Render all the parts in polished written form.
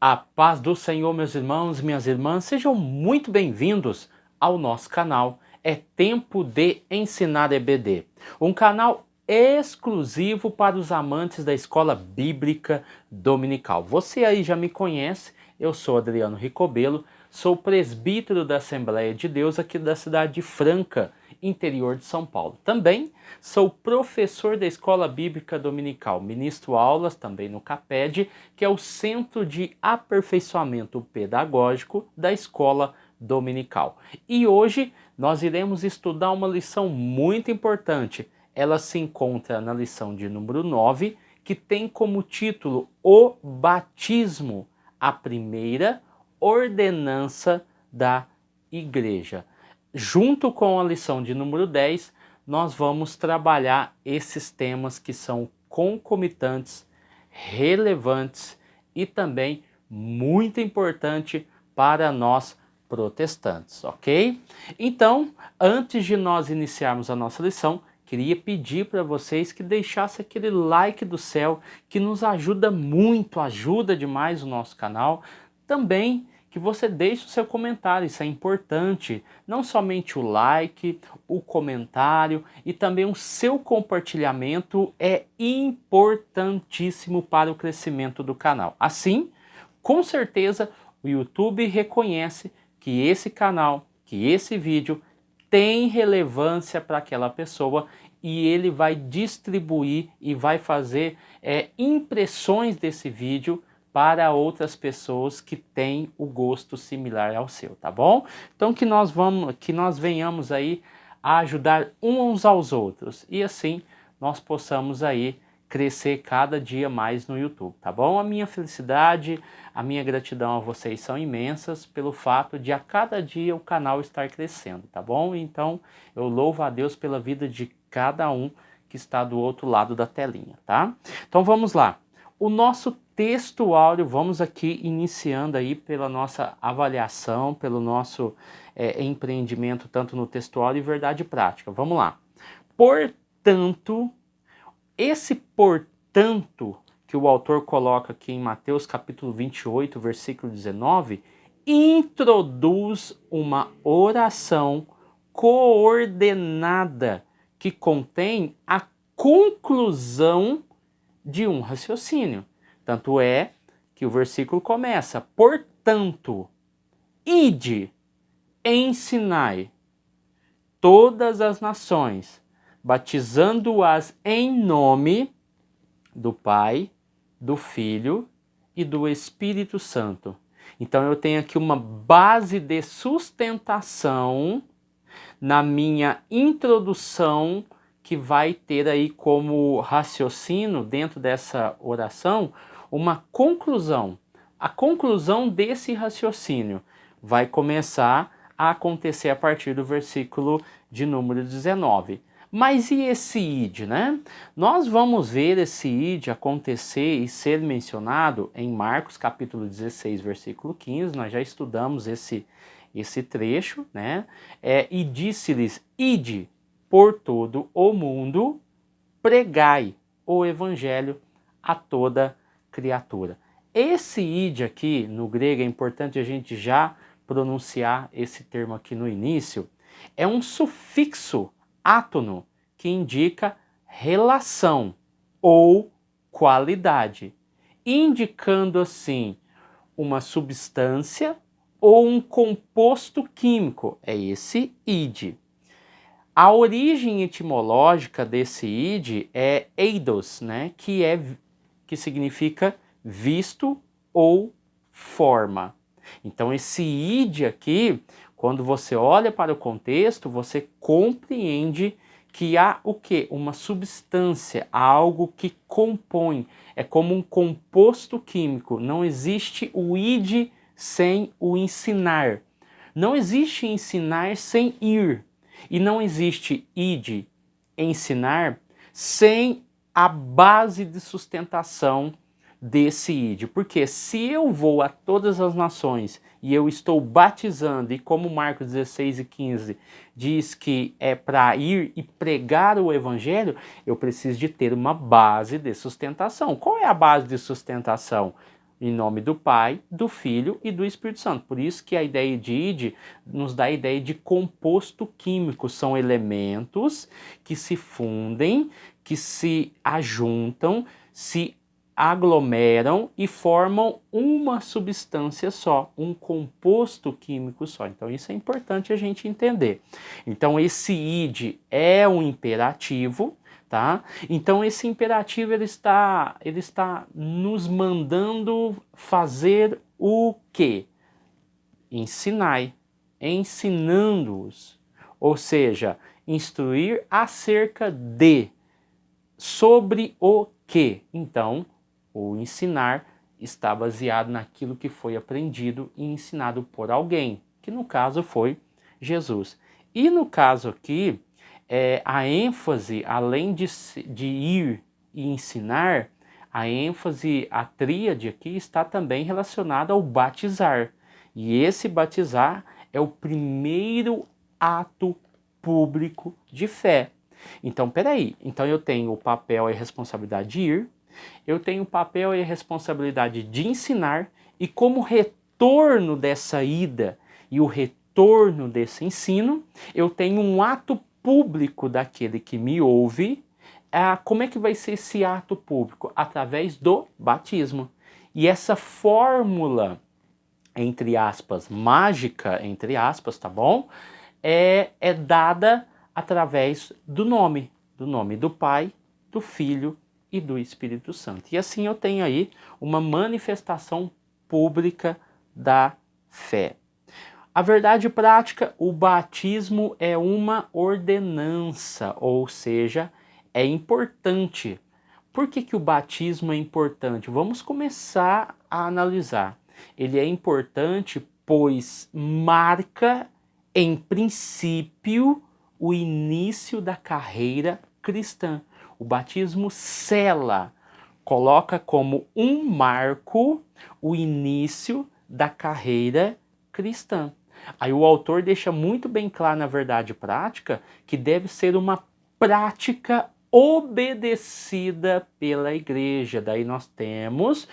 A paz do Senhor, meus irmãos e minhas irmãs, sejam muito bem-vindos ao nosso canal. É Tempo de Ensinar EBD, um canal exclusivo para os amantes da Escola Bíblica Dominical. Você aí já me conhece, eu sou Adriano Ricobelo, sou presbítero da Assembleia de Deus aqui da cidade de Franca, interior de São Paulo. Também sou professor da Escola Bíblica Dominical, ministro aulas também no CAPED, que é o Centro de Aperfeiçoamento Pedagógico da Escola Dominical. E hoje nós iremos estudar uma lição muito importante. Ela se encontra na lição de número 9, que tem como título O Batismo, a primeira ordenança da Igreja. Junto com a lição de número 10, nós vamos trabalhar esses temas que são concomitantes, relevantes e também muito importante para nós protestantes, ok? Então, antes de nós iniciarmos a nossa lição, queria pedir para vocês que deixassem aquele like do céu, que nos ajuda muito, ajuda demais o nosso canal. Também que você deixe o seu comentário, isso é importante. Não somente o like, o comentário e também o seu compartilhamento é importantíssimo para o crescimento do canal. Assim, com certeza, o YouTube reconhece que esse canal, que esse vídeo tem relevância para aquela pessoa e ele vai distribuir e vai fazer impressões desse vídeo para outras pessoas que têm o gosto similar ao seu, tá bom? Então que nós venhamos aí a ajudar uns aos outros e assim nós possamos aí crescer cada dia mais no YouTube, tá bom? A minha felicidade, a minha gratidão a vocês são imensas pelo fato de a cada dia o canal estar crescendo, tá bom? Então eu louvo a Deus pela vida de cada um que está do outro lado da telinha, tá? Então vamos lá. O nosso textuário, vamos aqui iniciando aí pela nossa avaliação, pelo nosso empreendimento tanto no textuário e verdade prática. Vamos lá. Portanto, esse portanto que o autor coloca aqui em Mateus capítulo 28, versículo 19, introduz uma oração coordenada que contém a conclusão de um raciocínio. Tanto é que o versículo começa, portanto, ide, ensinai todas as nações, batizando-as em nome do Pai, do Filho e do Espírito Santo. Então eu tenho aqui uma base de sustentação na minha introdução que vai ter aí como raciocínio dentro dessa oração uma conclusão. A conclusão desse raciocínio vai começar a acontecer a partir do versículo de número 19. Mas e esse id, né? Nós vamos ver esse id acontecer e ser mencionado em Marcos capítulo 16, versículo 15. Nós já estudamos esse trecho, né? E disse-lhes, ide por todo o mundo, pregai o evangelho a toda criatura. Esse id aqui, no grego, é importante a gente já pronunciar esse termo aqui no início, é um sufixo átono que indica relação ou qualidade, indicando assim uma substância ou um composto químico, é esse id. A origem etimológica desse id é eidos, né, que significa visto ou forma. Então esse id aqui, quando você olha para o contexto, você compreende que há o quê? Uma substância, algo que compõe, é como um composto químico. Não existe o id sem o ensinar. Não existe ensinar sem ir. E não existe id, ensinar, sem a base de sustentação desse id. Porque se eu vou a todas as nações e eu estou batizando, e como Marcos 16 e 15 diz que é para ir e pregar o evangelho, eu preciso de ter uma base de sustentação. Qual é a base de sustentação? Em nome do Pai, do Filho e do Espírito Santo. Por isso que a ideia de id nos dá a ideia de composto químico. São elementos que se fundem, que se ajuntam, se aglomeram e formam uma substância só, um composto químico só. Então isso é importante a gente entender. Então esse id é um imperativo, tá? Então esse imperativo ele está nos mandando fazer o quê? Ensinai, ensinando-os. Ou seja, instruir acerca de, sobre o que. Então, o ensinar está baseado naquilo que foi aprendido e ensinado por alguém, que no caso foi Jesus. E no caso aqui, a ênfase, além de ir e ensinar, a ênfase, a tríade aqui está também relacionada ao batizar. E esse batizar é o primeiro ato público de fé. Então, peraí, então eu tenho o papel e a responsabilidade de ir, eu tenho o papel e a responsabilidade de ensinar, e como retorno dessa ida e o retorno desse ensino, eu tenho um ato público daquele que me ouve. Como é que vai ser esse ato público? Através do batismo. E essa fórmula, entre aspas, mágica, entre aspas, tá bom? É dada através do nome do Pai, do Filho e do Espírito Santo. E assim eu tenho aí uma manifestação pública da fé. A verdade prática, o batismo é uma ordenança, ou seja, é importante. Por que o batismo é importante? Vamos começar a analisar. Ele é importante pois marca, em princípio, o início da carreira cristã. O batismo sela, coloca como um marco o início da carreira cristã. Aí o autor deixa muito bem claro na verdade prática que deve ser uma prática obedecida pela igreja. Daí nós temos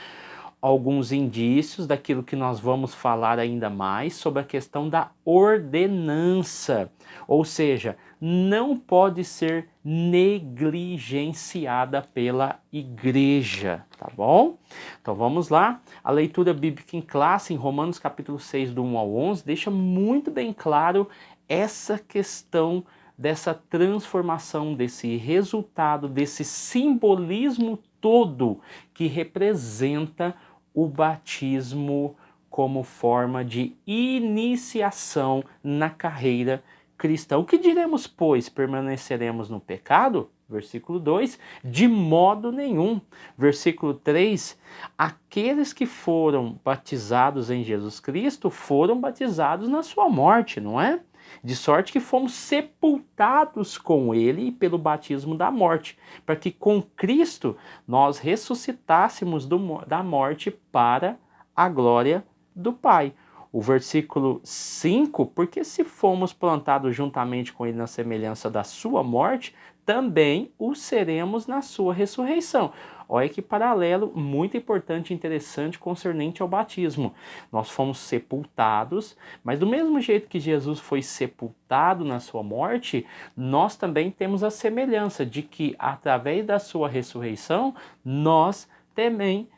alguns indícios daquilo que nós vamos falar ainda mais sobre a questão da ordenança, ou seja, não pode ser negligenciada pela igreja, tá bom? Então vamos lá, a leitura bíblica em classe, em Romanos capítulo 6, do 1 ao 11, deixa muito bem claro essa questão dessa transformação, desse resultado, desse simbolismo todo que representa o batismo como forma de iniciação na carreira cristã. O que diremos, pois? Permaneceremos no pecado? Versículo 2, de modo nenhum. Versículo 3, aqueles que foram batizados em Jesus Cristo foram batizados na sua morte, não é? De sorte que fomos sepultados com ele pelo batismo da morte, para que com Cristo nós ressuscitássemos da morte para a glória do Pai. O versículo 5, porque se fomos plantados juntamente com ele na semelhança da sua morte, também o seremos na sua ressurreição. Olha que paralelo muito importante e interessante concernente ao batismo. Nós fomos sepultados, mas do mesmo jeito que Jesus foi sepultado na sua morte, nós também temos a semelhança de que através da sua ressurreição, nós também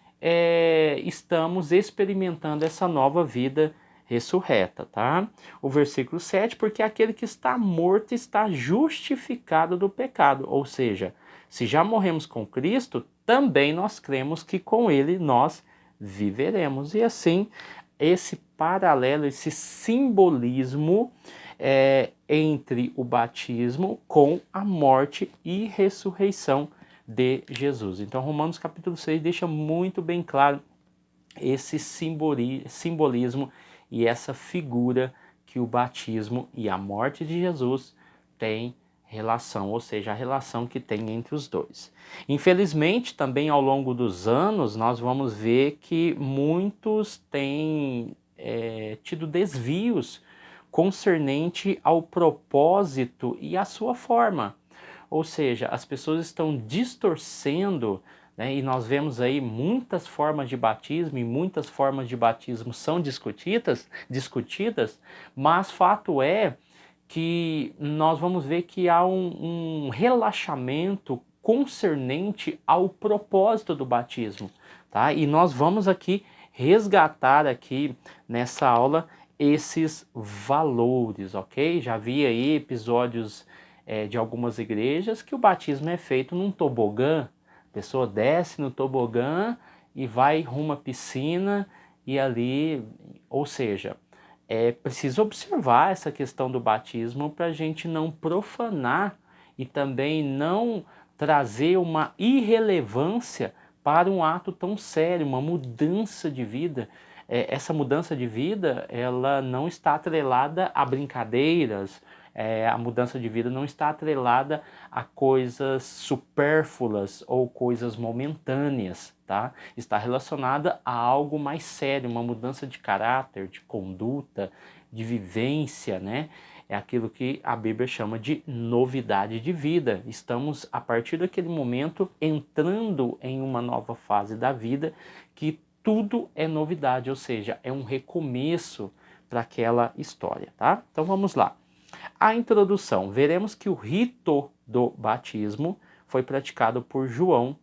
estamos experimentando essa nova vida ressurreta, tá? O versículo 7, porque aquele que está morto está justificado do pecado, ou seja, se já morremos com Cristo, também nós cremos que com ele nós viveremos. E assim, esse paralelo, esse simbolismo entre o batismo com a morte e ressurreição de Jesus. Então, Romanos capítulo 6 deixa muito bem claro esse simbolismo e essa figura que o batismo e a morte de Jesus têm relação, ou seja, a relação que tem entre os dois. Infelizmente, também ao longo dos anos, nós vamos ver que muitos têm tido desvios concernente ao propósito e à sua forma. Ou seja, as pessoas estão distorcendo né? E nós vemos aí muitas formas de batismo e muitas formas de batismo são discutidas, mas fato é que nós vamos ver que há um relaxamento concernente ao propósito do batismo, tá? E nós vamos aqui resgatar aqui nessa aula esses valores, ok? Já vi aí episódios de algumas igrejas que o batismo é feito num tobogã, a pessoa desce no tobogã e vai rumo à piscina e ali, ou seja, é preciso observar essa questão do batismo para a gente não profanar e também não trazer uma irrelevância para um ato tão sério, uma mudança de vida. Essa mudança de vida, ela não está atrelada a brincadeiras, a mudança de vida não está atrelada a coisas supérfluas ou coisas momentâneas, tá? Está relacionada a algo mais sério, uma mudança de caráter, de conduta, de vivência, né? É aquilo que a Bíblia chama de novidade de vida. Estamos, a partir daquele momento, entrando em uma nova fase da vida que tudo é novidade, ou seja, é um recomeço para aquela história, tá? Então vamos lá. A introdução, veremos que o rito do batismo foi praticado por João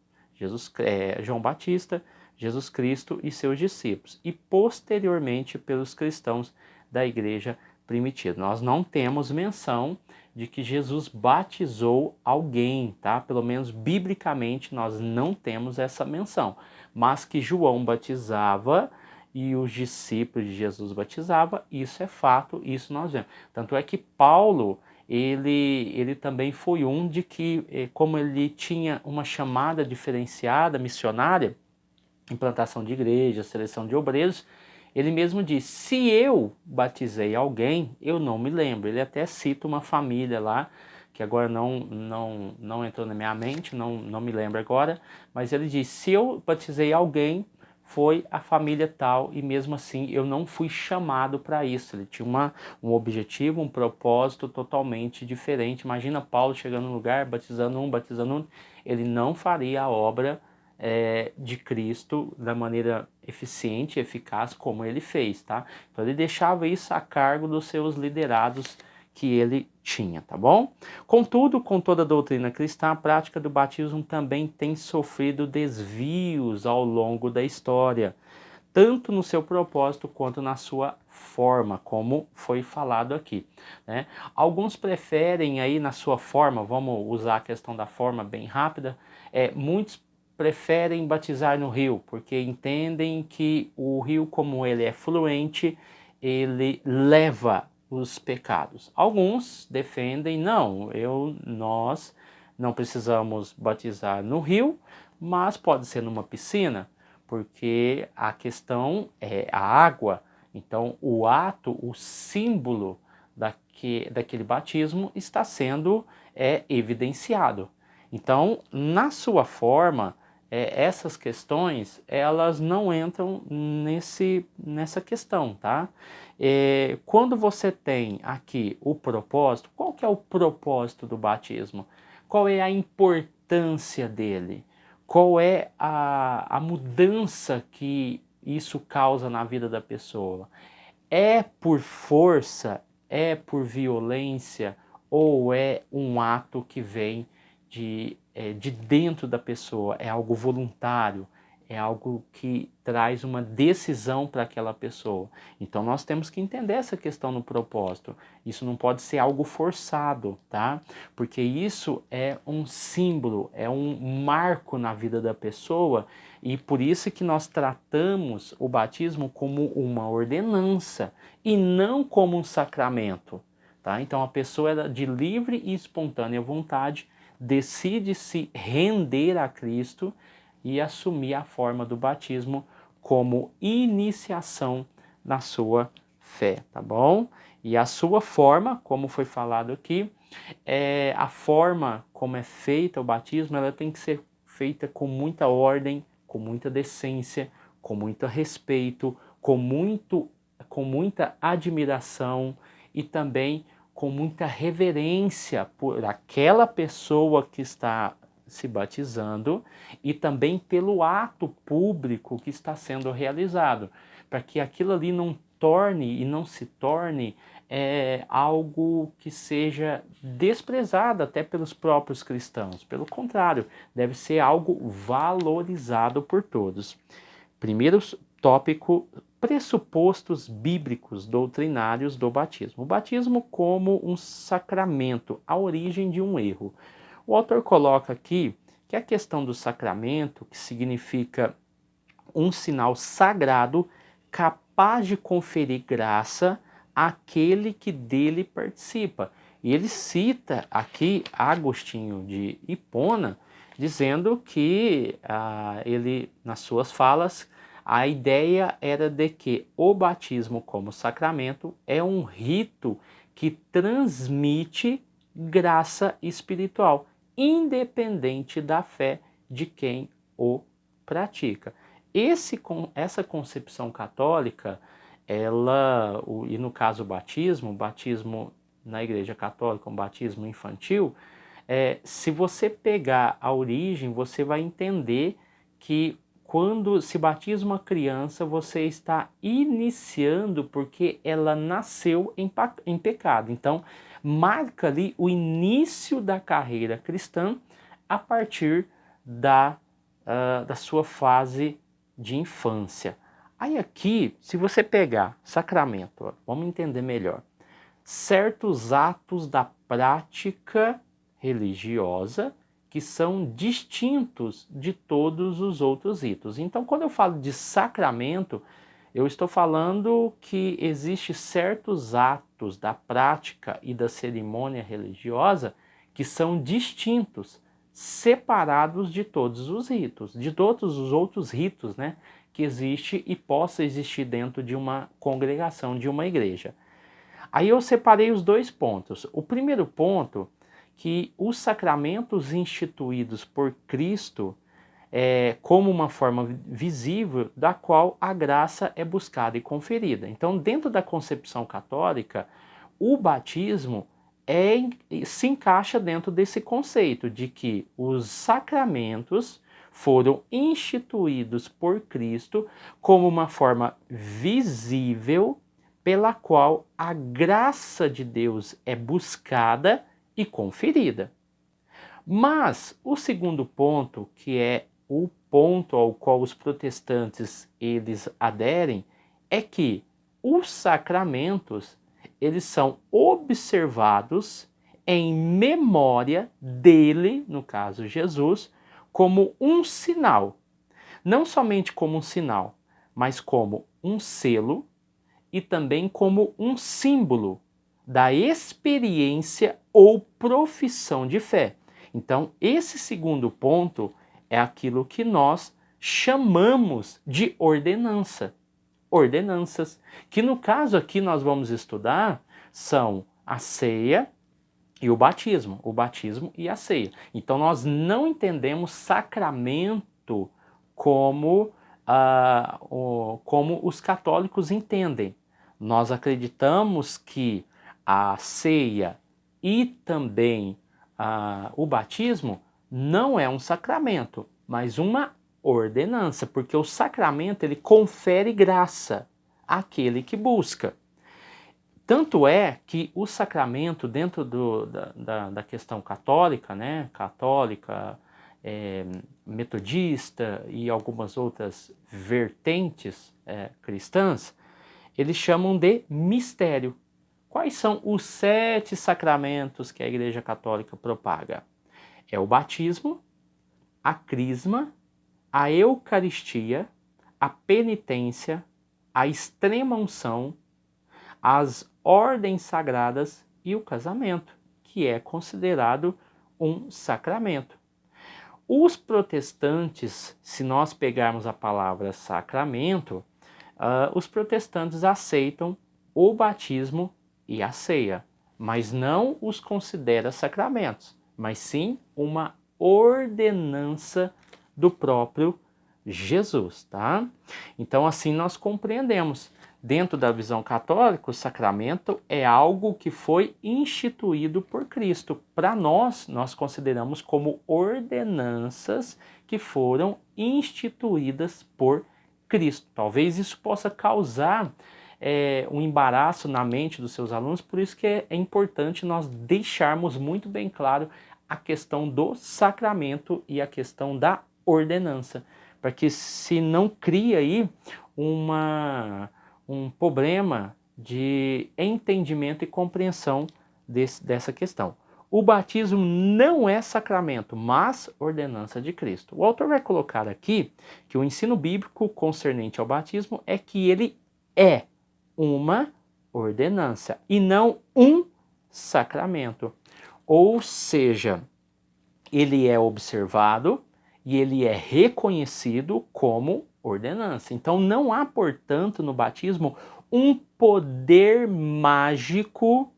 Batista, Jesus Cristo e seus discípulos, e posteriormente pelos cristãos da igreja primitiva. Nós não temos menção de que Jesus batizou alguém, tá? Pelo menos biblicamente nós não temos essa menção, mas que João batizava e os discípulos de Jesus batizava, isso é fato, isso nós vemos. Tanto é que Paulo, ele também foi um de que, como ele tinha uma chamada diferenciada, missionária, implantação de igrejas, seleção de obreiros, ele mesmo disse, se eu batizei alguém, eu não me lembro. Ele até cita uma família lá, que agora não entrou na minha mente, não me lembro agora, mas ele disse, se eu batizei alguém, foi a família tal, e mesmo assim eu não fui chamado para isso. Ele tinha um objetivo, um propósito totalmente diferente. Imagina Paulo chegando no lugar, batizando um, ele não faria a obra de Cristo da maneira eficiente e eficaz como ele fez, tá? Então ele deixava isso a cargo dos seus liderados que ele tinha, tá bom? Contudo, com toda a doutrina cristã, a prática do batismo também tem sofrido desvios ao longo da história, tanto no seu propósito quanto na sua forma, como foi falado aqui, né? Alguns preferem aí na sua forma, vamos usar a questão da forma bem rápida, muitos preferem batizar no rio, porque entendem que o rio, como ele é fluente, ele leva os pecados. Alguns defendem, não, nós não precisamos batizar no rio, mas pode ser numa piscina, porque a questão é a água. Então, o ato, o símbolo daquele batismo está sendo evidenciado. Então, na sua forma, essas questões, elas não entram nessa questão, tá? Quando você tem aqui o propósito, qual que é o propósito do batismo? Qual é a importância dele? Qual é a mudança que isso causa na vida da pessoa? É por força? É por violência? Ou é um ato que vem de dentro da pessoa? É algo voluntário? É algo que traz uma decisão para aquela pessoa. Então nós temos que entender essa questão no propósito. Isso não pode ser algo forçado, tá? Porque isso é um símbolo, é um marco na vida da pessoa, e por isso que nós tratamos o batismo como uma ordenança e não como um sacramento, tá? Então a pessoa, ela, de livre e espontânea vontade, decide se render a Cristo e assumir a forma do batismo como iniciação na sua fé, tá bom? E a sua forma, como foi falado aqui, a forma como é feita o batismo, ela tem que ser feita com muita ordem, com muita decência, com muito respeito, com muita admiração e também com muita reverência por aquela pessoa que está se batizando e também pelo ato público que está sendo realizado, para que aquilo ali não torne e não se torne algo que seja desprezado até pelos próprios cristãos. Pelo contrário, deve ser algo valorizado por todos. Primeiro tópico, pressupostos bíblicos doutrinários do batismo. O batismo como um sacramento, a origem de um erro. O autor coloca aqui que a questão do sacramento, que significa um sinal sagrado capaz de conferir graça àquele que dele participa. E ele cita aqui Agostinho de Hipona, dizendo que ele, nas suas falas, a ideia era de que o batismo como sacramento é um rito que transmite graça espiritual, independente da fé de quem o pratica. Essa concepção católica, e no caso o batismo na Igreja Católica, um batismo infantil, se você pegar a origem, você vai entender que quando se batiza uma criança, você está iniciando porque ela nasceu em pecado. Então, marca ali o início da carreira cristã a partir da sua fase de infância. Aí aqui, se você pegar sacramento, vamos entender melhor, certos atos da prática religiosa que são distintos de todos os outros ritos. Então, quando eu falo de sacramento, eu estou falando que existem certos atos da prática e da cerimônia religiosa que são distintos, separados de todos os ritos, de todos os outros ritos, né, que existe e possa existir dentro de uma congregação, de uma igreja. Aí eu separei os dois pontos. O primeiro ponto, que os sacramentos instituídos por Cristo como uma forma visível da qual a graça é buscada e conferida. Então, dentro da concepção católica, o batismo se encaixa dentro desse conceito de que os sacramentos foram instituídos por Cristo como uma forma visível pela qual a graça de Deus é buscada e conferida. Mas o segundo ponto, que é o ponto ao qual os protestantes eles aderem, é que os sacramentos eles são observados em memória dele, no caso Jesus, como um sinal. Não somente como um sinal, mas como um selo e também como um símbolo da experiência ou profissão de fé. Então, esse segundo ponto é aquilo que nós chamamos de ordenança. Ordenanças, que no caso aqui nós vamos estudar, são a ceia e o batismo e a ceia. Então nós não entendemos sacramento como os católicos entendem. Nós acreditamos que a ceia e também o batismo não é um sacramento, mas uma ordenança, porque o sacramento ele confere graça àquele que busca. Tanto é que o sacramento dentro da questão católica, né, metodista e algumas outras vertentes cristãs, eles chamam de mistério. Quais são os 7 sacramentos que a Igreja Católica propaga? É o batismo, a crisma, a Eucaristia, a penitência, a extrema-unção, as ordens sagradas e o casamento, que é considerado um sacramento. Os protestantes, se nós pegarmos a palavra sacramento, os protestantes aceitam o batismo e a ceia, mas não os considera sacramentos, mas sim uma ordenança do próprio Jesus, tá? Então assim nós compreendemos Dentro da visão católica, o sacramento é algo que foi instituído por Cristo. Para nós consideramos como ordenanças que foram instituídas por Cristo. Talvez isso possa causar um embaraço na mente dos seus alunos, por isso que é importante nós deixarmos muito bem claro a questão do sacramento e a questão da ordenança, para que se não cria aí um problema de entendimento e compreensão dessa questão. O batismo não é sacramento, mas ordenança de Cristo. O autor vai colocar aqui que o ensino bíblico concernente ao batismo é que ele é uma ordenança e não um sacramento. Ou seja, ele é observado e ele é reconhecido como ordenança. Então não há, portanto, no batismo um poder mágico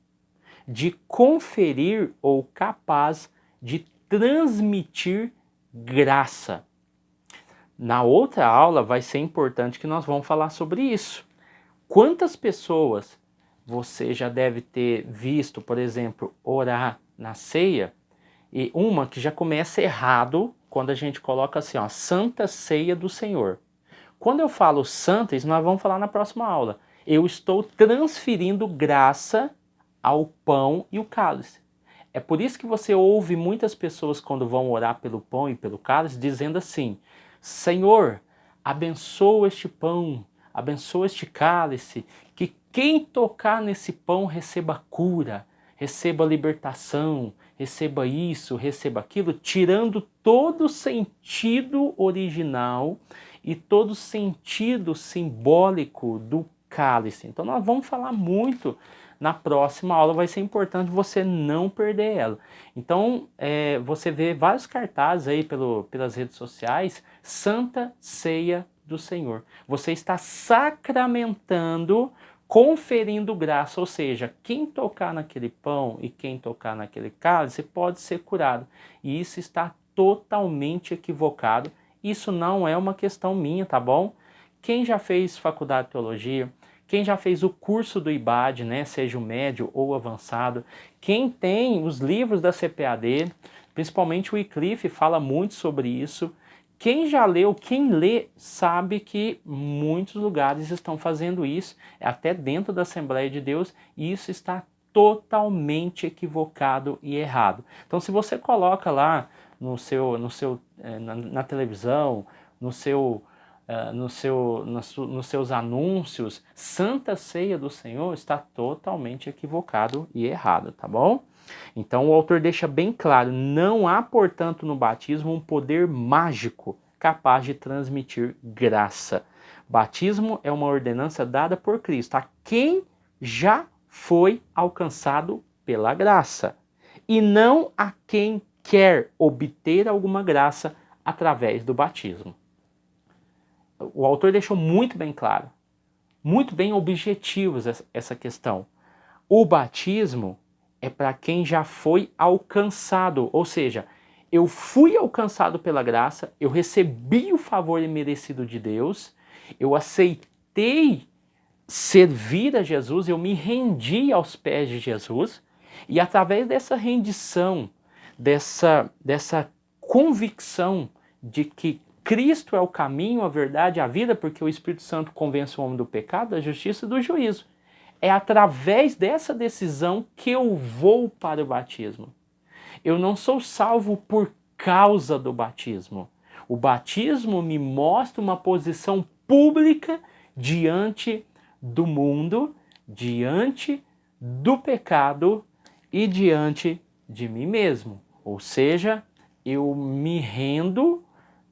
de conferir ou capaz de transmitir graça. Na outra aula vai ser importante que nós vamos falar sobre isso. Quantas pessoas você já deve ter visto, por exemplo, orar na ceia, e uma que já começa errado quando a gente coloca assim, ó, Santa Ceia do Senhor. Quando eu falo santa, isso nós vamos falar na próxima aula. Eu estou transferindo graça ao pão e o cálice. É por isso que você ouve muitas pessoas quando vão orar pelo pão e pelo cálice dizendo assim: Senhor, abençoa este pão, abençoa este cálice, que quem tocar nesse pão receba cura, receba libertação, receba isso, receba aquilo, tirando todo o sentido original e todo o sentido simbólico do cálice. Então nós vamos falar muito na próxima aula, vai ser importante você não perder ela. Então você vê vários cartazes aí pelas redes sociais, Santa Ceia do Senhor. Você está sacramentando, conferindo graça, ou seja, quem tocar naquele pão e quem tocar naquele cálice pode ser curado. E isso está totalmente equivocado. Isso não é uma questão minha, tá bom? Quem já fez faculdade de teologia, quem já fez o curso do IBAD, né, seja o médio ou avançado, quem tem os livros da CPAD, principalmente o Wycliffe fala muito sobre isso. Quem já leu, quem lê, sabe que muitos lugares estão fazendo isso, até dentro da Assembleia de Deus, e isso está totalmente equivocado e errado. Então, se você coloca lá na televisão, nos seus anúncios, Santa Ceia do Senhor, está totalmente equivocado e errado, tá bom? Então o autor deixa bem claro, não há, portanto, no batismo um poder mágico capaz de transmitir graça. Batismo é uma ordenança dada por Cristo a quem já foi alcançado pela graça, e não a quem quer obter alguma graça através do batismo. O autor deixou muito bem claro, muito bem objetivos essa questão. O batismo é para quem já foi alcançado, ou seja, eu fui alcançado pela graça, eu recebi o favor imerecido de Deus, eu aceitei servir a Jesus, eu me rendi aos pés de Jesus, e através dessa rendição, dessa convicção de que Cristo é o caminho, a verdade e a vida, porque o Espírito Santo convence o homem do pecado, da justiça e do juízo. É através dessa decisão que eu vou para o batismo. Eu não sou salvo por causa do batismo. O batismo me mostra uma posição pública diante do mundo, diante do pecado e diante de mim mesmo. Ou seja, eu me rendo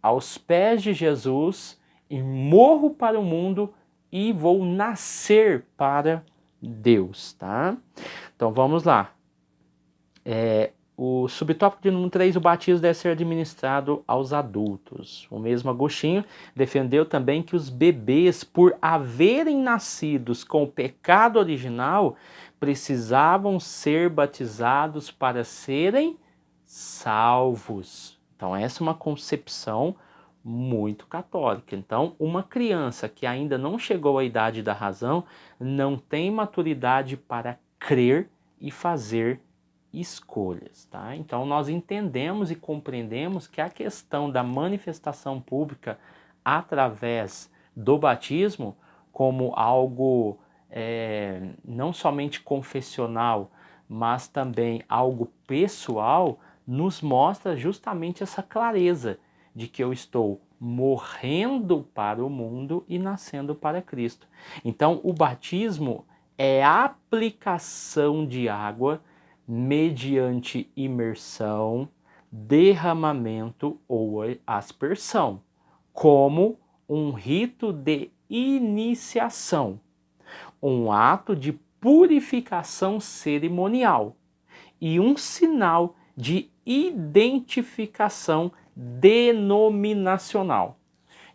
aos pés de Jesus e morro para o mundo e vou nascer para Deus, tá? Então vamos lá. O subtópico de número 3, o batismo deve ser administrado aos adultos. O mesmo Agostinho defendeu também que os bebês, por haverem nascidos com o pecado original, precisavam ser batizados para serem salvos. Então essa é uma concepção muito católica. Então, uma criança que ainda não chegou à idade da razão não tem maturidade para crer e fazer escolhas, tá? Então, nós entendemos e compreendemos que a questão da manifestação pública através do batismo como algo não somente confessional, mas também algo pessoal, nos mostra justamente essa clareza de que eu estou morrendo para o mundo e nascendo para Cristo. Então, o batismo é a aplicação de água mediante imersão, derramamento ou aspersão, como um rito de iniciação, um ato de purificação cerimonial e um sinal de identificação denominacional.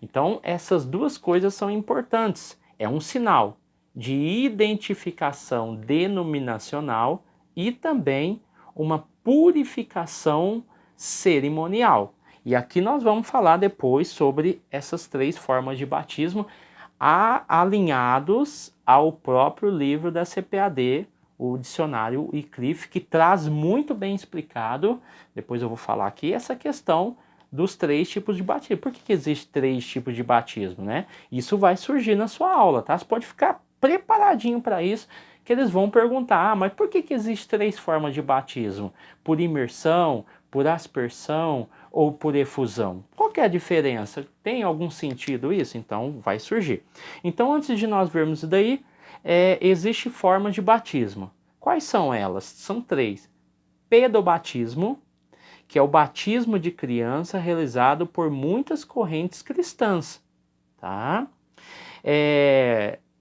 Então, essas duas coisas são importantes. É um sinal de identificação denominacional e também uma purificação cerimonial. E aqui nós vamos falar depois sobre essas três formas de batismo, alinhados ao próprio livro da CPAD, o dicionário Wycliffe, que traz muito bem explicado, depois eu vou falar aqui, essa questão dos três tipos de batismo. Por que existe três tipos de batismo, né? Isso vai surgir na sua aula, tá? Você pode ficar preparadinho para isso, que eles vão perguntar, mas por que existe três formas de batismo? Por imersão, por aspersão ou por efusão? Qual que é a diferença? Tem algum sentido isso? Então vai surgir. Então, antes de nós vermos isso daí, existe formas de batismo. Quais são elas? São três. Pedobatismo, que é o batismo de criança realizado por muitas correntes cristãs, tá?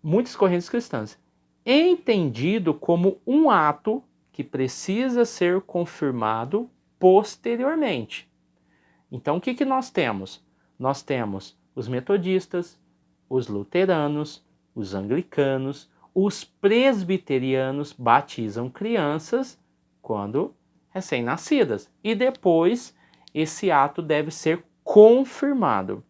Muitas correntes cristãs. Entendido como um ato que precisa ser confirmado posteriormente. Então, o que nós temos? Nós temos os metodistas, os luteranos, os anglicanos, os presbiterianos batizam crianças quando recém-nascidas. E depois esse ato deve ser confirmado.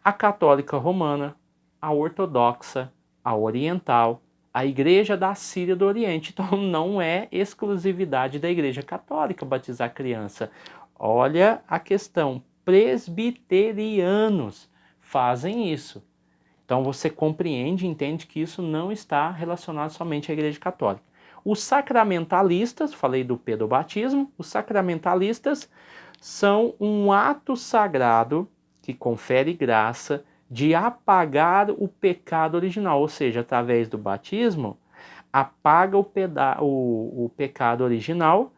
A católica romana, a ortodoxa, a oriental, a igreja da Síria do Oriente. Então não é exclusividade da igreja católica batizar criança. Olha a questão, presbiterianos fazem isso. Então você compreende e entende que isso não está relacionado somente à igreja católica. Os sacramentalistas, falei do pedobatismo, os sacramentalistas são um ato sagrado que confere graça de apagar o pecado original, ou seja, através do batismo, apaga o pecado original,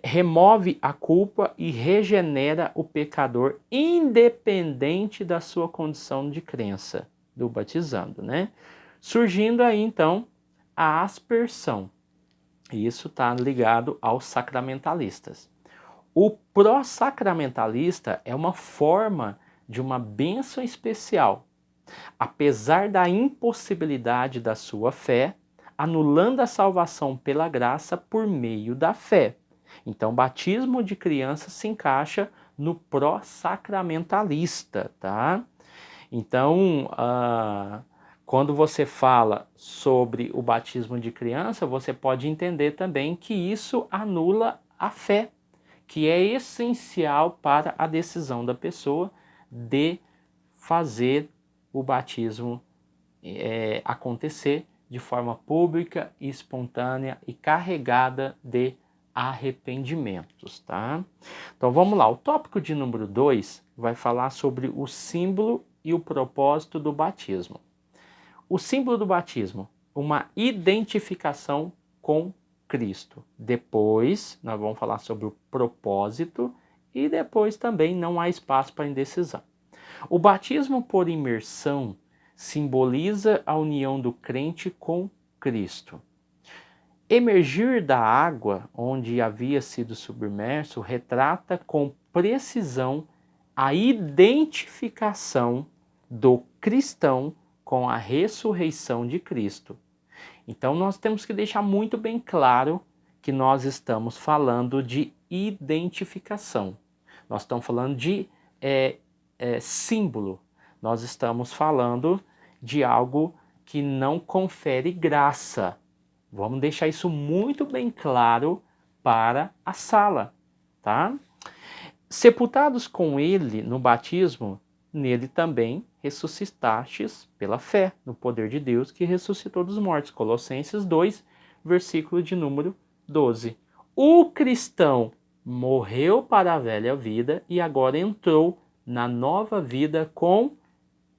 remove a culpa e regenera o pecador, independente da sua condição de crença do batizando, né? Surgindo aí, então, a aspersão. Isso está ligado aos sacramentalistas. O pró-sacramentalista é uma forma de uma bênção especial, apesar da impossibilidade da sua fé, anulando a salvação pela graça por meio da fé. Então, batismo de criança se encaixa no pró-sacramentalista, tá? Então, quando você fala sobre o batismo de criança, você pode entender também que isso anula a fé, que é essencial para a decisão da pessoa de fazer o batismo acontecer de forma pública, espontânea e carregada de arrependimentos, tá? Então vamos lá, o tópico de número 2 vai falar sobre o símbolo e o propósito do batismo. O símbolo do batismo, uma identificação com Cristo. Depois nós vamos falar sobre o propósito e depois também não há espaço para indecisão. O batismo por imersão simboliza a união do crente com Cristo. Emergir da água onde havia sido submerso retrata com precisão a identificação do cristão com a ressurreição de Cristo. Então nós temos que deixar muito bem claro que nós estamos falando de identificação. Nós estamos falando de símbolo. Nós estamos falando de algo que não confere graça. Vamos deixar isso muito bem claro para a sala, tá? Sepultados com ele no batismo, nele também ressuscitastes pela fé no poder de Deus que ressuscitou dos mortos. Colossenses 2, versículo de número 12. O cristão morreu para a velha vida e agora entrou na nova vida com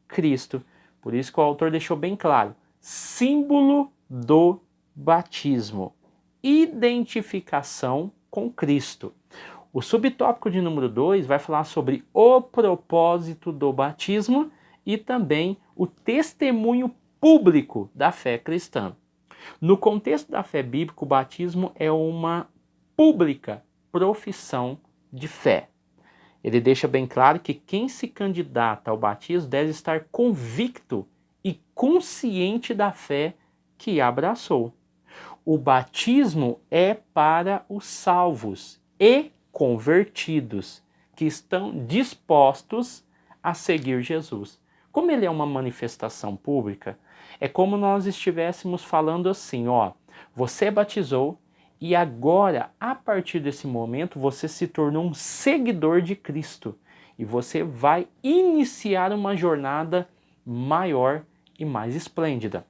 Cristo. Por isso que o autor deixou bem claro: símbolo do batismo, identificação com Cristo. O subtópico de número 2 vai falar sobre o propósito do batismo e também o testemunho público da fé cristã. No contexto da fé bíblica, o batismo é uma pública profissão de fé. Ele deixa bem claro que quem se candidata ao batismo deve estar convicto e consciente da fé que abraçou. O batismo é para os salvos e convertidos que estão dispostos a seguir Jesus. Como ele é uma manifestação pública, é como nós estivéssemos falando assim, ó, você batizou e agora, a partir desse momento, você se tornou um seguidor de Cristo e você vai iniciar uma jornada maior e mais esplêndida.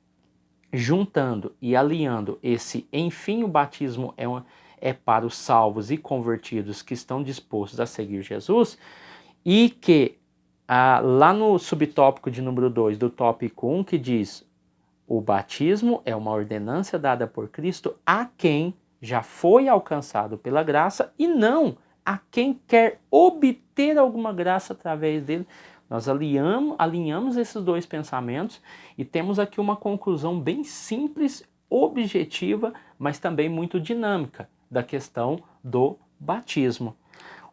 Juntando e alinhando esse, enfim, o batismo é para os salvos e convertidos que estão dispostos a seguir Jesus, e que lá no subtópico de número 2 do tópico 1, que diz: o batismo é uma ordenança dada por Cristo a quem já foi alcançado pela graça e não a quem quer obter alguma graça através dele. Nós alinhamos esses dois pensamentos e temos aqui uma conclusão bem simples, objetiva, mas também muito dinâmica da questão do batismo.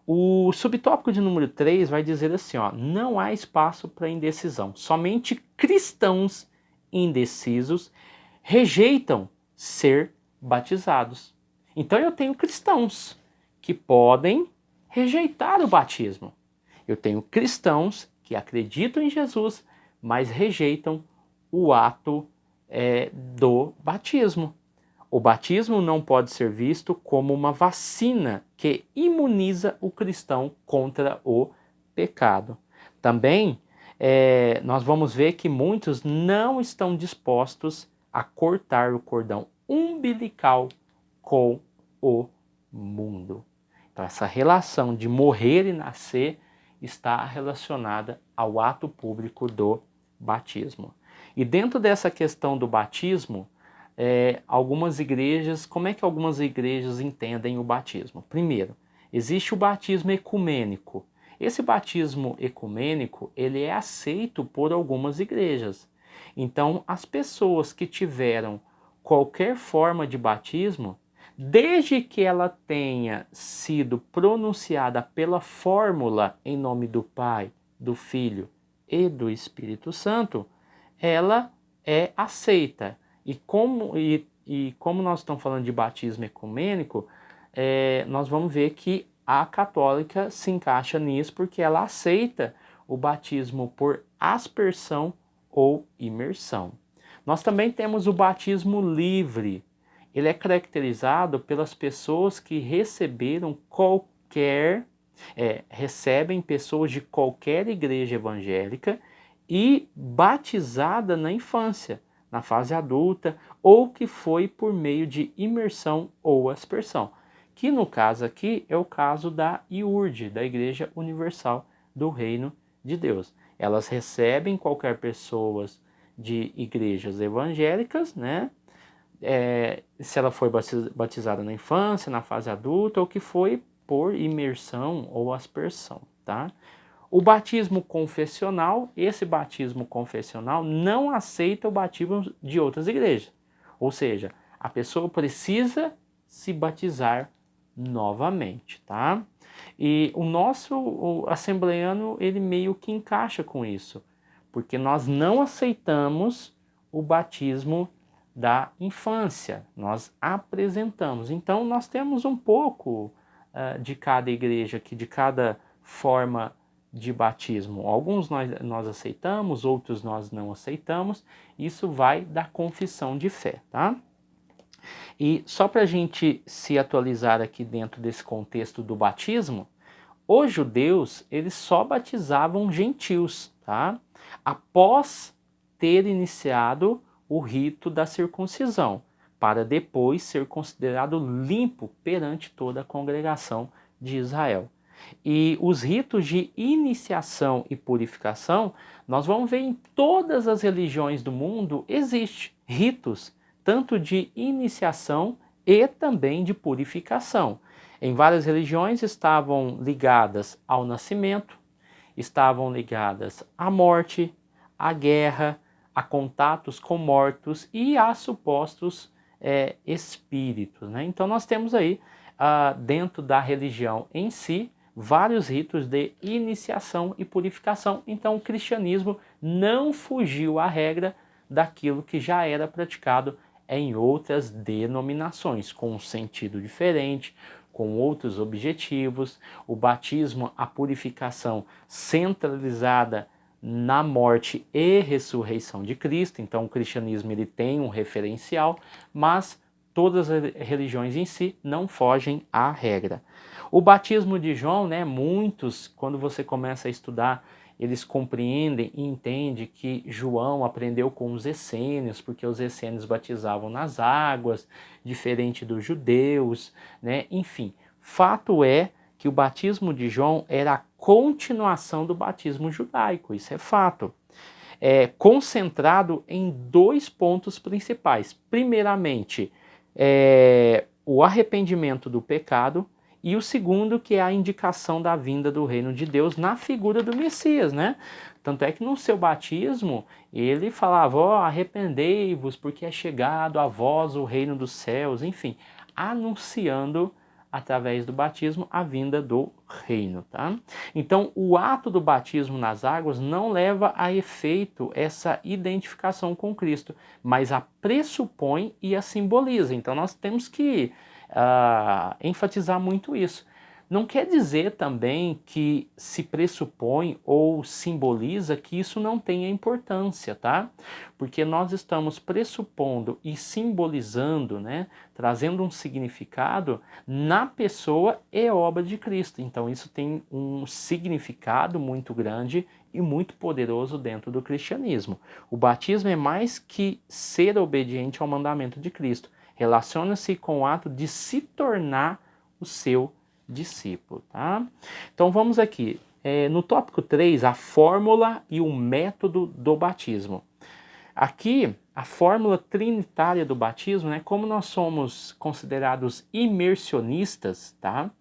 O subtópico de número 3 vai dizer assim, ó, não há espaço para indecisão. Somente cristãos indecisos rejeitam ser batizados. Então eu tenho cristãos que podem rejeitar o batismo. Eu tenho cristãos que acreditam em Jesus, mas rejeitam o ato do batismo. O batismo não pode ser visto como uma vacina que imuniza o cristão contra o pecado. Também nós vamos ver que muitos não estão dispostos a cortar o cordão umbilical com o mundo. Então essa relação de morrer e nascer está relacionada ao ato público do batismo. E dentro dessa questão do batismo, algumas igrejas, como é que algumas igrejas entendem o batismo? Primeiro, existe o batismo ecumênico. Esse batismo ecumênico, ele é aceito por algumas igrejas. Então, as pessoas que tiveram qualquer forma de batismo, desde que ela tenha sido pronunciada pela fórmula em nome do Pai, do Filho e do Espírito Santo, ela é aceita. E como nós estamos falando de batismo ecumênico, nós vamos ver que a católica se encaixa nisso porque ela aceita o batismo por aspersão ou imersão. Nós também temos o batismo livre. Ele é caracterizado pelas pessoas que recebem pessoas de qualquer igreja evangélica e batizada na infância, na fase adulta, ou que foi por meio de imersão ou aspersão, que no caso aqui é o caso da IURD, da Igreja Universal do Reino de Deus. Elas recebem qualquer pessoa de igrejas evangélicas, né? Se ela foi batizada na infância, na fase adulta, ou que foi por imersão ou aspersão, tá? O batismo confessional, esse batismo confessional não aceita o batismo de outras igrejas. Ou seja, a pessoa precisa se batizar novamente, tá? E o assembleiano, ele meio que encaixa com isso, porque nós não aceitamos o batismo da infância, nós apresentamos. Então, nós temos um pouco de cada igreja aqui, de cada forma de batismo. Alguns nós aceitamos, outros nós não aceitamos. Isso vai da confissão de fé, tá? E só para a gente se atualizar aqui dentro desse contexto do batismo, os judeus, eles só batizavam gentios, tá? Após ter iniciado o rito da circuncisão, para depois ser considerado limpo perante toda a congregação de Israel. E os ritos de iniciação e purificação, nós vamos ver em todas as religiões do mundo, existem ritos, tanto de iniciação e também de purificação. Em várias religiões estavam ligadas ao nascimento, estavam ligadas à morte, à guerra, a contatos com mortos e a supostos espíritos, né? Então nós temos aí, dentro da religião em si, vários ritos de iniciação e purificação. Então o cristianismo não fugiu à regra daquilo que já era praticado em outras denominações, com um sentido diferente, com outros objetivos. O batismo, a purificação centralizada na morte e ressurreição de Cristo. Então o cristianismo ele tem um referencial, mas todas as religiões em si não fogem à regra. O batismo de João, né, muitos, quando você começa a estudar, eles compreendem e entendem que João aprendeu com os essênios, porque os essênios batizavam nas águas, diferente dos judeus, né? Enfim, fato é que o batismo de João era a continuação do batismo judaico, isso é fato. Concentrado em dois pontos principais. Primeiramente, o arrependimento do pecado, e o segundo, que é a indicação da vinda do reino de Deus na figura do Messias, né? Tanto é que no seu batismo, ele falava, arrependei-vos, porque é chegado a vós o reino dos céus, enfim, anunciando através do batismo a vinda do reino, tá? Então, o ato do batismo nas águas não leva a efeito essa identificação com Cristo, mas a pressupõe e a simboliza. Então, nós temos que enfatizar muito isso. Não quer dizer também que se pressupõe ou simboliza que isso não tenha importância, tá? Porque nós estamos pressupondo e simbolizando, né, trazendo um significado na pessoa e obra de Cristo. Então isso tem um significado muito grande e muito poderoso dentro do cristianismo. O batismo é mais que ser obediente ao mandamento de Cristo. Relaciona-se com o ato de se tornar o seu discípulo, tá? Então vamos aqui, no tópico 3, a fórmula e o método do batismo. Aqui, a fórmula trinitária do batismo, né? Como nós somos considerados imersionistas, tá?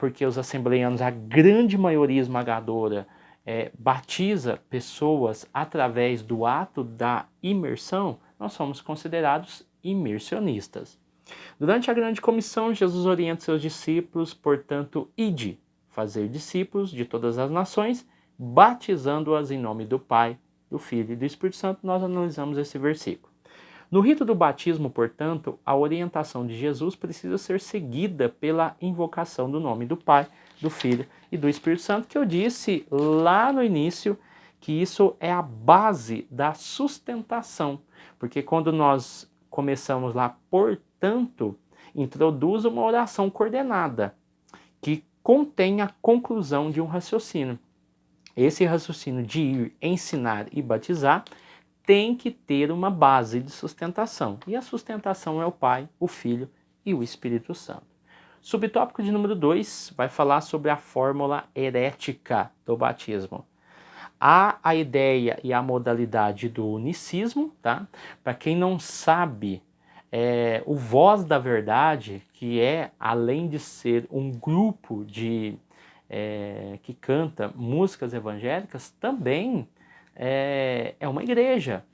Porque os assembleianos, a grande maioria esmagadora, batiza pessoas através do ato da imersão, nós somos considerados imersionistas. Durante a grande comissão, Jesus orienta seus discípulos, portanto, ide, fazer discípulos de todas as nações, batizando-as em nome do Pai, do Filho e do Espírito Santo. Nós analisamos esse versículo. No rito do batismo, portanto, a orientação de Jesus precisa ser seguida pela invocação do nome do Pai, do Filho e do Espírito Santo, que eu disse lá no início que isso é a base da sustentação, porque quando nós começamos lá, portanto, introduz uma oração coordenada que contém a conclusão de um raciocínio. Esse raciocínio de ir, ensinar e batizar tem que ter uma base de sustentação. E a sustentação é o Pai, o Filho e o Espírito Santo. Subtópico de número 2 vai falar sobre a fórmula herética do batismo. Há a ideia e a modalidade do unicismo, tá? Para quem não sabe, o Voz da Verdade, que é, além de ser um grupo que canta músicas evangélicas, também é uma igreja.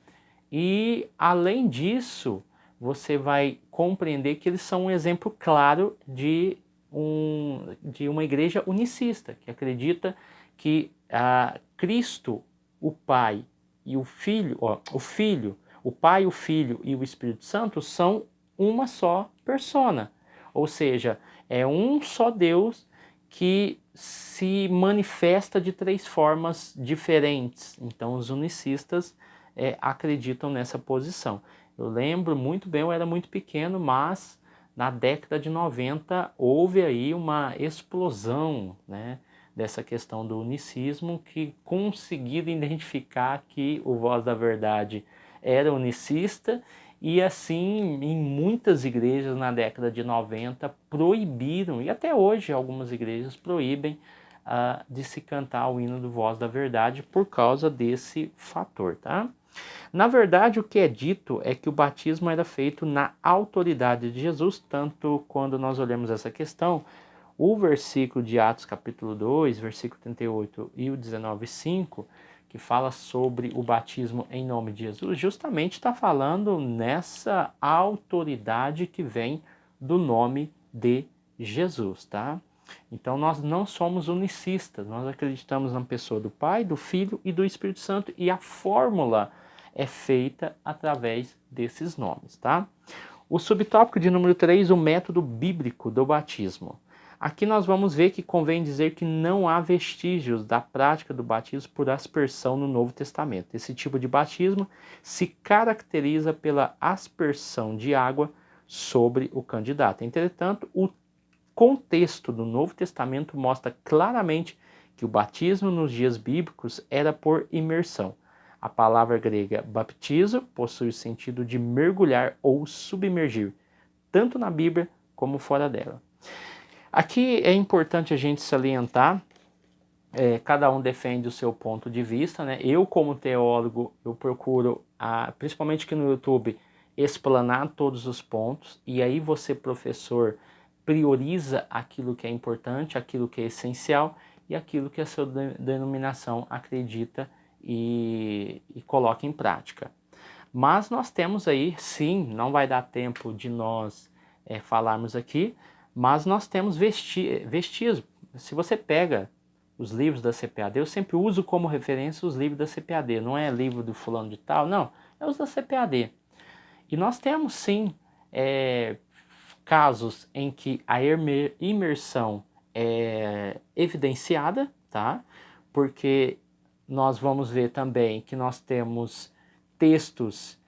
E, além disso, você vai compreender que eles são um exemplo claro de uma igreja unicista, que acredita que Cristo, o Pai e o Filho, o Pai, o Filho e o Espírito Santo são uma só persona. Ou seja, é um só Deus que se manifesta de 3 formas diferentes. Então os unicistas acreditam nessa posição. Eu lembro muito bem, eu era muito pequeno, mas na década de 90 houve aí uma explosão, né, dessa questão do unicismo, que conseguiram identificar que o Voz da Verdade era unicista, e assim em muitas igrejas na década de 90 proibiram, e até hoje algumas igrejas proíbem de se cantar o hino do Voz da Verdade por causa desse fator, tá? Na verdade, o que é dito é que o batismo era feito na autoridade de Jesus, tanto quando nós olhamos essa questão, o versículo de Atos capítulo 2, versículo 38 e o 19:5, que fala sobre o batismo em nome de Jesus, justamente está falando nessa autoridade que vem do nome de Jesus, tá? Então nós não somos unicistas, nós acreditamos na pessoa do Pai, do Filho e do Espírito Santo, e a fórmula é feita através desses nomes, tá? O subtópico de número 3, o método bíblico do batismo. Aqui nós vamos ver que convém dizer que não há vestígios da prática do batismo por aspersão no Novo Testamento. Esse tipo de batismo se caracteriza pela aspersão de água sobre o candidato. Entretanto, o contexto do Novo Testamento mostra claramente que o batismo nos dias bíblicos era por imersão. A palavra grega baptizo possui o sentido de mergulhar ou submergir, tanto na Bíblia como fora dela. Aqui é importante a gente salientar, cada um defende o seu ponto de vista, né? Eu, como teólogo, eu procuro, principalmente aqui no YouTube, explanar todos os pontos, e aí você, professor, prioriza aquilo que é importante, aquilo que é essencial e aquilo que a sua denominação acredita e coloca em prática. Mas nós temos aí, sim, não vai dar tempo de nós falarmos aqui, mas nós temos vestígios. Se você pega os livros da CPAD, eu sempre uso como referência os livros da CPAD, não é livro do fulano de tal, não, é os da CPAD. E nós temos sim casos em que a imersão é evidenciada, tá? Porque nós vamos ver também que nós temos textos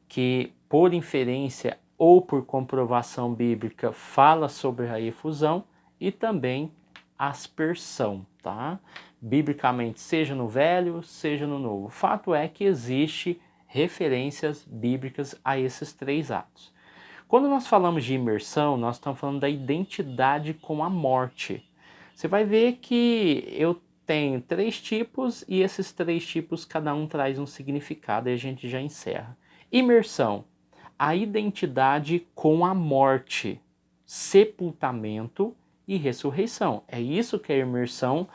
que, por inferência ou por comprovação bíblica, fala sobre a efusão e também aspersão, tá? Biblicamente, seja no Velho, seja no Novo. O fato é que existe referências bíblicas a esses 3 atos. Quando nós falamos de imersão, nós estamos falando da identidade com a morte. Você vai ver que eu tenho 3 tipos e esses 3 tipos, cada um traz um significado e a gente já encerra. Imersão, a identidade com a morte, sepultamento e ressurreição. É isso que a imersão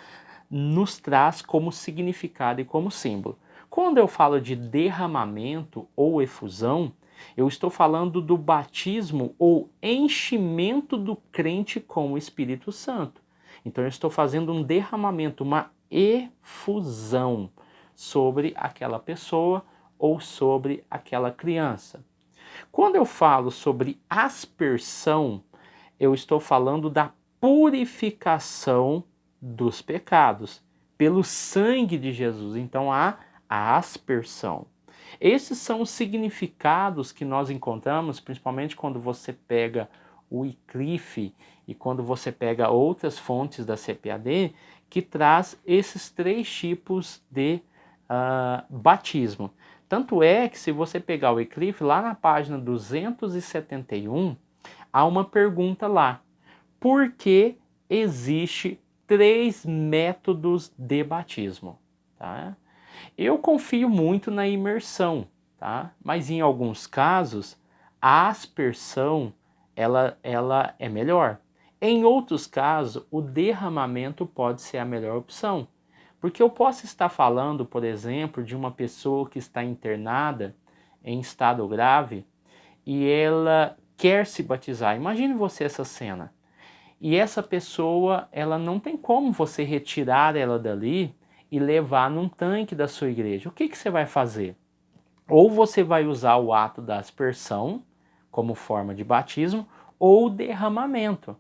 nos traz como significado e como símbolo. Quando eu falo de derramamento ou efusão, eu estou falando do batismo ou enchimento do crente com o Espírito Santo. Então eu estou fazendo um derramamento, uma efusão sobre aquela pessoa ou sobre aquela criança. Quando eu falo sobre aspersão, eu estou falando da purificação dos pecados pelo sangue de Jesus. Então há a aspersão. Esses são os significados que nós encontramos, principalmente quando você pega o Wycliffe e quando você pega outras fontes da CPAD, que traz esses 3 tipos de batismo. Tanto é que se você pegar o Wycliffe, lá na página 271, há uma pergunta lá. Por que existe 3 métodos de batismo? Tá? Eu confio muito na imersão, tá? Mas em alguns casos, a aspersão ela é melhor. Em outros casos, o derramamento pode ser a melhor opção. Porque eu posso estar falando, por exemplo, de uma pessoa que está internada em estado grave e ela quer se batizar. Imagine você essa cena. E essa pessoa, ela não tem como você retirar ela dali e levar num tanque da sua igreja. O que você vai fazer? Ou você vai usar o ato da aspersão como forma de batismo ou derramamento.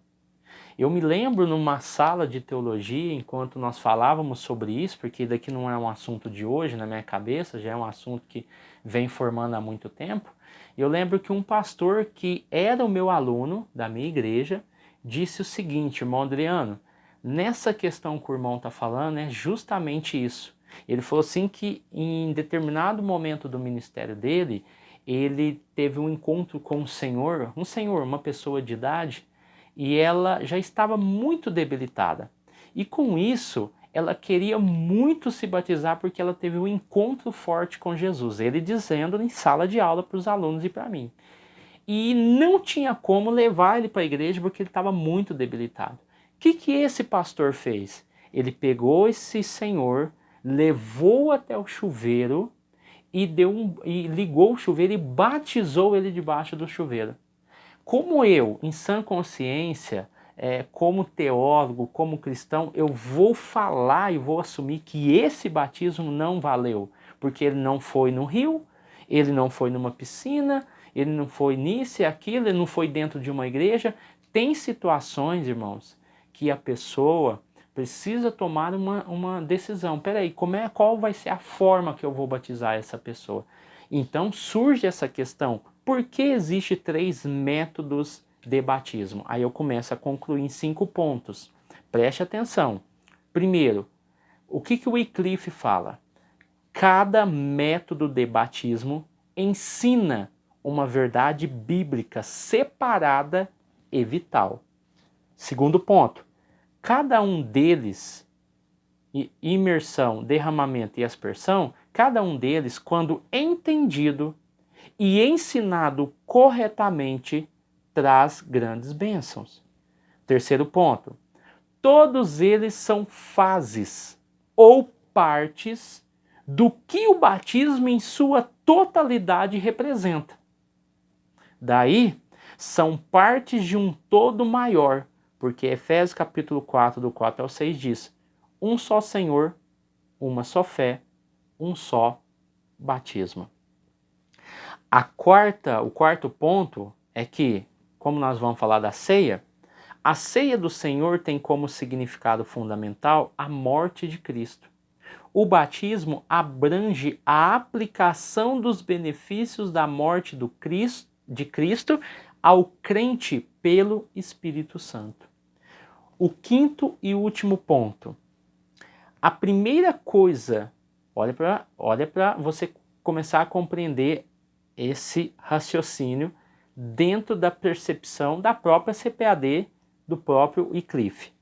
Eu me lembro numa sala de teologia, enquanto nós falávamos sobre isso, porque daqui não é um assunto de hoje na minha cabeça, já é um assunto que vem formando há muito tempo. Eu lembro que um pastor que era o meu aluno da minha igreja disse o seguinte: irmão Adriano, nessa questão que o irmão está falando é justamente isso. Ele falou assim que em determinado momento do ministério dele, ele teve um encontro com um senhor, uma pessoa de idade, e ela já estava muito debilitada. E com isso, ela queria muito se batizar porque ela teve um encontro forte com Jesus. Ele dizendo em sala de aula para os alunos e para mim. E não tinha como levar ele para a igreja porque ele estava muito debilitado. O que esse pastor fez? Ele pegou esse senhor, levou até o chuveiro e ligou o chuveiro e batizou ele debaixo do chuveiro. Como eu, em sã consciência, como teólogo, como cristão, eu vou falar e vou assumir que esse batismo não valeu, porque ele não foi no rio, ele não foi numa piscina, ele não foi nisso e aquilo, ele não foi dentro de uma igreja. Tem situações, irmãos, que a pessoa precisa tomar uma decisão. Peraí, qual vai ser a forma que eu vou batizar essa pessoa? Então surge essa questão: por que existe 3 métodos de batismo? Aí eu começo a concluir em 5 pontos. Preste atenção. Primeiro, o que o Wycliffe fala? Cada método de batismo ensina uma verdade bíblica separada e vital. Segundo ponto, cada um deles, imersão, derramamento e aspersão, cada um deles, quando entendido e ensinado corretamente, traz grandes bênçãos. Terceiro ponto, todos eles são fases ou partes do que o batismo em sua totalidade representa. Daí, são partes de um todo maior, porque Efésios capítulo 4, do 4 ao 6 diz: um só Senhor, uma só fé, um só batismo. O quarto ponto é que, como nós vamos falar da ceia, a ceia do Senhor tem como significado fundamental a morte de Cristo. O batismo abrange a aplicação dos benefícios da morte de Cristo ao crente pelo Espírito Santo. O quinto e último ponto. A primeira coisa, olha para você começar a compreender esse raciocínio dentro da percepção da própria CPAD, do próprio Wycliffe.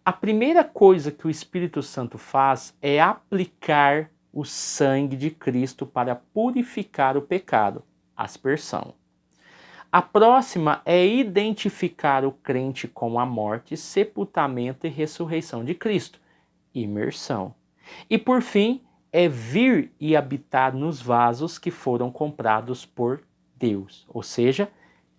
A primeira coisa que o Espírito Santo faz é aplicar o sangue de Cristo para purificar o pecado, aspersão. A próxima é identificar o crente com a morte, sepultamento e ressurreição de Cristo, imersão. E por fim, é vir e habitar nos vasos que foram comprados por Deus, ou seja,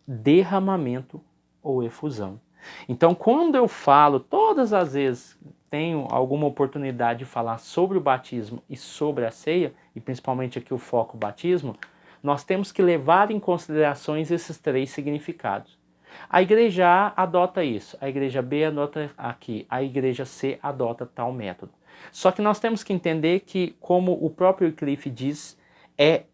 derramamento ou efusão. Então, quando eu falo, todas as vezes tenho alguma oportunidade de falar sobre o batismo e sobre a ceia, e principalmente aqui o foco batismo, nós temos que levar em considerações esses 3 significados. A igreja A adota isso, a igreja B adota aqui, a igreja C adota tal método. Só que nós temos que entender que, como o próprio Wycliffe diz, é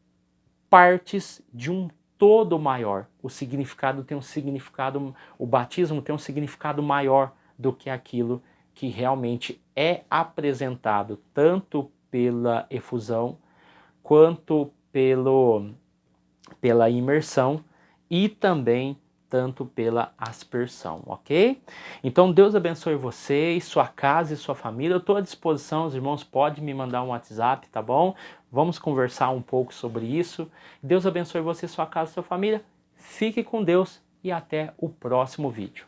partes de um todo maior. O significado tem um significado, o batismo tem um significado maior do que aquilo que realmente é apresentado, tanto pela efusão quanto pela imersão e também tanto pela aspersão, ok? Então Deus abençoe você, sua casa e sua família. Eu estou à disposição, os irmãos podem me mandar um WhatsApp, tá bom? Vamos conversar um pouco sobre isso. Deus abençoe você, sua casa e sua família. Fique com Deus e até o próximo vídeo.